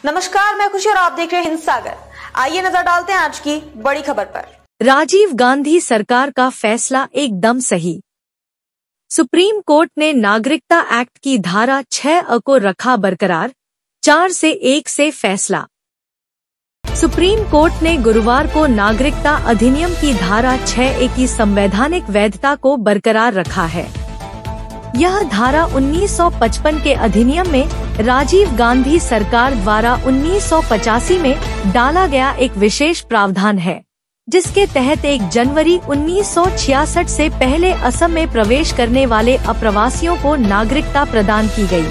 नमस्कार, मैं खुशी और आप देख रहे हैं हिंद सागर। आइए नजर डालते हैं आज की बड़ी खबर पर। राजीव गांधी सरकार का फैसला एकदम सही। सुप्रीम कोर्ट ने नागरिकता एक्ट की धारा 6A को रखा बरकरार, 4-1 से फैसला। सुप्रीम कोर्ट ने गुरुवार को नागरिकता अधिनियम की धारा 6A की संवैधानिक वैधता को बरकरार रखा है। यह धारा 1955 के अधिनियम में राजीव गांधी सरकार द्वारा 1985 में डाला गया एक विशेष प्रावधान है, जिसके तहत 1 जनवरी 1966 से पहले असम में प्रवेश करने वाले अप्रवासियों को नागरिकता प्रदान की गई।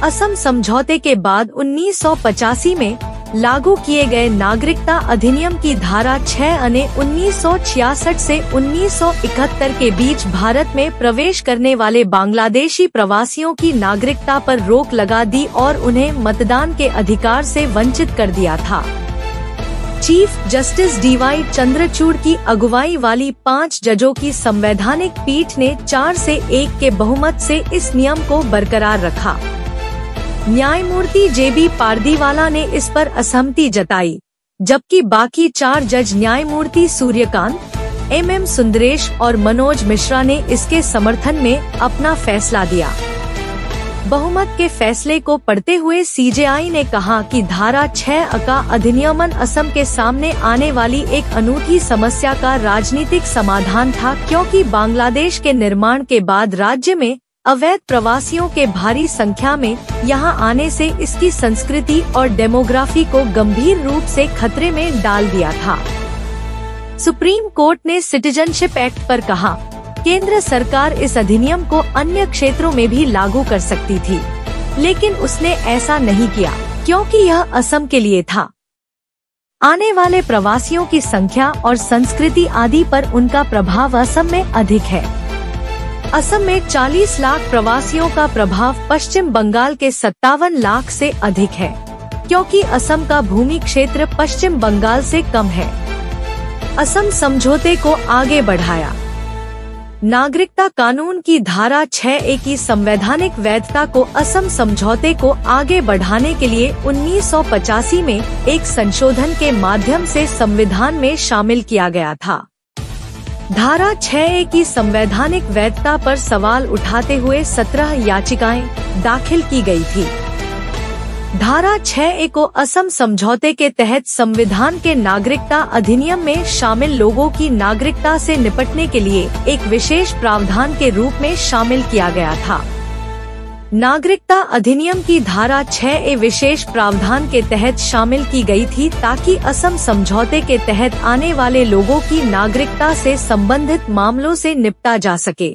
असम समझौते के बाद 1985 में लागू किए गए नागरिकता अधिनियम की धारा 6A ने 1966 से 1971 के बीच भारत में प्रवेश करने वाले बांग्लादेशी प्रवासियों की नागरिकता पर रोक लगा दी और उन्हें मतदान के अधिकार से वंचित कर दिया था। चीफ जस्टिस DY चंद्रचूड़ की अगुवाई वाली 5 जजों की संवैधानिक पीठ ने 4-1 के बहुमत से इस नियम को बरकरार रखा। न्यायमूर्ति JB पारदीवाला ने इस पर असहमति जताई, जबकि बाकी 4 जज न्यायमूर्ति सूर्यकांत, MM सुंदरेश और मनोज मिश्रा ने इसके समर्थन में अपना फैसला दिया। बहुमत के फैसले को पढ़ते हुए CJI ने कहा कि धारा 6A का अधिनियमन असम के सामने आने वाली एक अनूठी समस्या का राजनीतिक समाधान था, क्योंकि बांग्लादेश के निर्माण के बाद राज्य में अवैध प्रवासियों के भारी संख्या में यहां आने से इसकी संस्कृति और डेमोग्राफी को गंभीर रूप से खतरे में डाल दिया था। सुप्रीम कोर्ट ने सिटीजनशिप एक्ट पर कहा, केंद्र सरकार इस अधिनियम को अन्य क्षेत्रों में भी लागू कर सकती थी, लेकिन उसने ऐसा नहीं किया, क्योंकि यह असम के लिए था। आने वाले प्रवासियों की संख्या और संस्कृति आदि पर उनका प्रभाव असम में अधिक है। असम में 40 लाख प्रवासियों का प्रभाव पश्चिम बंगाल के 57 लाख से अधिक है, क्योंकि असम का भूमि क्षेत्र पश्चिम बंगाल से कम है। असम समझौते को आगे बढ़ाया। नागरिकता कानून की धारा 6A की संवैधानिक वैधता को असम समझौते को आगे बढ़ाने के लिए 1985 में एक संशोधन के माध्यम से संविधान में शामिल किया गया था। धारा 6A की संवैधानिक वैधता पर सवाल उठाते हुए 17 याचिकाएं दाखिल की गई थी। धारा 6A को असम समझौते के तहत संविधान के नागरिकता अधिनियम में शामिल लोगों की नागरिकता से निपटने के लिए एक विशेष प्रावधान के रूप में शामिल किया गया था। नागरिकता अधिनियम की धारा 6A विशेष प्रावधान के तहत शामिल की गई थी, ताकि असम समझौते के तहत आने वाले लोगों की नागरिकता से संबंधित मामलों से निपटा जा सके।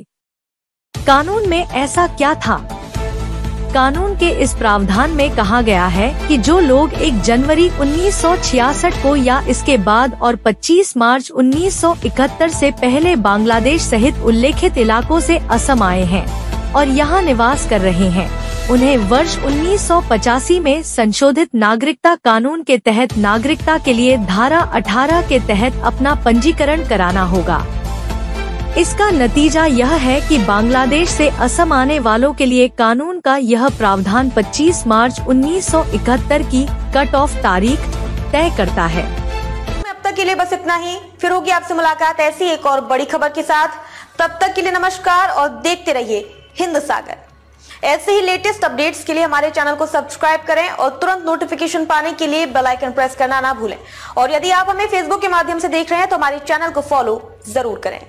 कानून में ऐसा क्या था? कानून के इस प्रावधान में कहा गया है कि जो लोग 1 जनवरी 1966 को या इसके बाद और 25 मार्च 1971 से पहले बांग्लादेश सहित उल्लेखित इलाकों से असम आए हैं और यहाँ निवास कर रहे हैं, उन्हें वर्ष 1985 में संशोधित नागरिकता कानून के तहत नागरिकता के लिए धारा 18 के तहत अपना पंजीकरण कराना होगा। इसका नतीजा यह है कि बांग्लादेश से असम आने वालों के लिए कानून का यह प्रावधान 25 मार्च 1971 की कट ऑफ तारीख तय करता है। अब तक के लिए बस इतना ही, फिर होगी आपसे मुलाकात ऐसी एक और बड़ी खबर के साथ। तब तक के लिए नमस्कार और देखते रहिए हिंद सागर। ऐसे ही लेटेस्ट अपडेट्स के लिए हमारे चैनल को सब्सक्राइब करें और तुरंत नोटिफिकेशन पाने के लिए बेल आइकन प्रेस करना ना भूलें। और यदि आप हमें फेसबुक के माध्यम से देख रहे हैं तो हमारे चैनल को फॉलो जरूर करें।